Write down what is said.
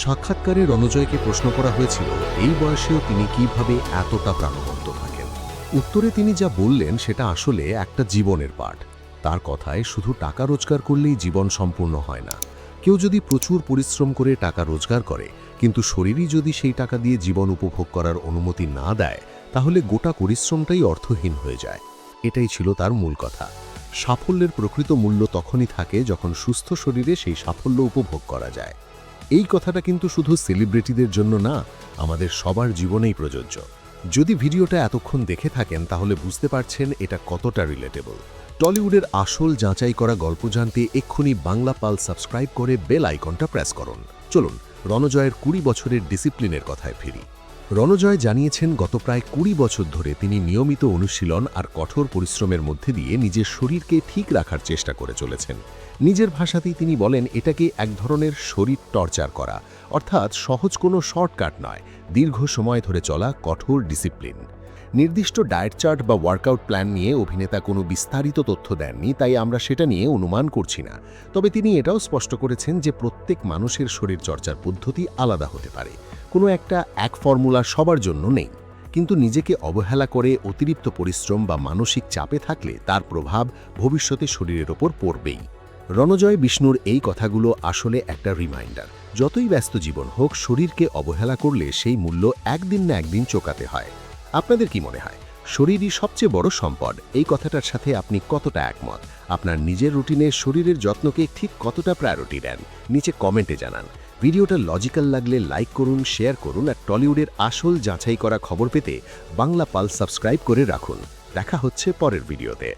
সাক্ষাৎকারে রণজয়কে প্রশ্ন করা হয়েছিল এই বয়সেও তিনি কিভাবে এতটা প্রাণবন্ত থাকেন। উত্তরে তিনি যা বললেন সেটা আসলে একটা জীবনের পাঠ। তার কথায় শুধু টাকা রোজগার করলেই জীবন সম্পূর্ণ হয় না। কেউ যদি প্রচুর পরিশ্রম করে টাকা রোজগার করে কিন্তু শরীরই যদি সেই টাকা দিয়ে জীবন উপভোগ করার অনুমতি না দেয়, তাহলে গোটা পরিশ্রমটাই অর্থহীন হয়ে যায়। এটাই ছিল তার মূল কথা। সাফল্যের প্রকৃত মূল্য তখনই থাকে যখন সুস্থ শরীরে সেই সাফল্য উপভোগ করা যায়। এই কথাটা কিন্তু শুধু সেলিব্রিটিদের জন্য না, আমাদের সবার জীবনেই প্রযোজ্য। যদি ভিডিওটা এতক্ষণ দেখে থাকেন তাহলে বুঝতে পারছেন এটা কতটা রিলেটেবল। টলিউডের আসল যাচাই করা গল্প জানতে এক্ষুনি বাংলা পালস সাবস্ক্রাইব করে বেল আইকনটা প্রেস করুন। চলুন রণজয়ের 20 বছরের ডিসিপ্লিনের কথায় ফিরি। রণজয় জানিয়েছেন গত প্রায় 20 বছর ধরে তিনি নিয়মিত অনুশীলন আর কঠোর পরিশ্রমের মধ্যে দিয়ে নিজের শরীরকে ঠিক রাখার চেষ্টা করে চলেছেন। নিজের ভাষাতেই তিনি বলেন এটাকে এক ধরনের শরীর টর্চার করা, অর্থাৎ সহজ কোনো শর্টকাট নয়, দীর্ঘ সময় ধরে চলা কঠোর ডিসিপ্লিন। নির্দিষ্ট ডায়েট চার্ট বা ওয়ার্কআউট প্ল্যান নিয়ে অভিনেতা কোনো বিস্তারিত তথ্য দেননি, তাই আমরা সেটা নিয়ে অনুমান করছি না। তবে তিনি এটাও স্পষ্ট করেছেন যে প্রত্যেক মানুষের শরীরচর্চার পদ্ধতি আলাদা হতে পারে, কোনো এক ফর্মুলা সবার জন্য নেই। কিন্তু নিজেকে অবহেলা করে অতিরিক্ত পরিশ্রম বা মানসিক চাপে থাকলে তার প্রভাব ভবিষ্যতে শরীরের ওপর পড়বেই। রণজয় বিষ্ণুর এই কথাগুলো আসলে একটা রিমাইন্ডার। যতই ব্যস্ত জীবন হোক, শরীরকে অবহেলা করলে সেই মূল্য একদিন না একদিন চোকাতে হয়। আপনাদের কি মনে হয় শরীরই সবচেয়ে বড় সম্পদ? এই কথাটার সাথে আপনি কতটা একমত? আপনার নিজের রুটিনে শরীরের যত্নকে ঠিক কতটা প্রায়োরিটি দেন? নিচে কমেন্টে জানান। ভিডিওটা লজিক্যাল লাগলে লাইক করুন, শেয়ার করুন, আর টলিউডের আসল যাচাই করা খবর পেতে বাংলা পালস সাবস্ক্রাইব করে রাখুন। দেখা হচ্ছে পরের ভিডিওতে।